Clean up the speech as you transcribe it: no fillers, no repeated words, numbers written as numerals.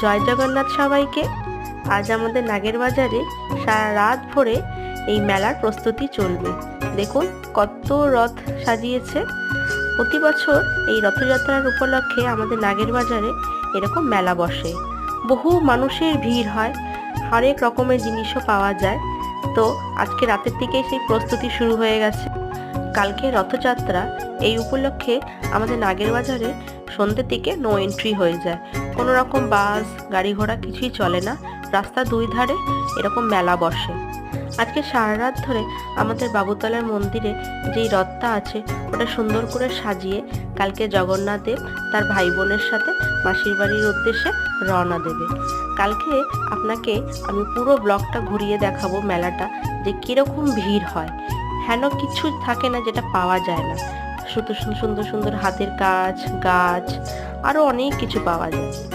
জয় জগন্নাথ সবাইকে। আজ আমাদের নাগের বাজারে সারা রাত ভরে এই মেলার প্রস্তুতি চলবে। দেখুন কত রথ সাজিয়েছে। প্রতি বছর এই রথযাত্রার উপলক্ষে আমাদের নাগের বাজারে এরকম মেলা বসে। বহু মানুষের ভিড় হয়, হরেক রকমের জিনিসও পাওয়া যায়। তো আজকে রাতের থেকেই সেই প্রস্তুতি শুরু হয়ে গেছে। কালকে রথযাত্রা, এই উপলক্ষে আমাদের নাগের বাজারে সন্ধ্যের দিকে নো এন্ট্রি হয়ে যায়। কোনো রকম বাস গাড়ি ঘোড়া কিছুই চলে না। রাস্তার দুই ধারে এরকম মেলা বসে। আজকে সারা রাত ধরে আমাদের বাবুতলার মন্দিরে যেই রথটা আছে ওটা সুন্দর করে সাজিয়ে কালকে জগন্নাথ দেব তার ভাই বোনের সাথে মাসির বাড়ির উদ্দেশ্যে রওনা দেবে। কালকে আপনাকে আমি পুরো ব্লগটা ঘুরিয়ে দেখাবো মেলাটা, যে কীরকম ভিড় হয়। হেন কিছু থাকে না যেটা পাওয়া যায় না। শুধু সুন্দর সুন্দর হাতের কাজ, গাছ, আরও অনেক কিছু পাওয়া যায়।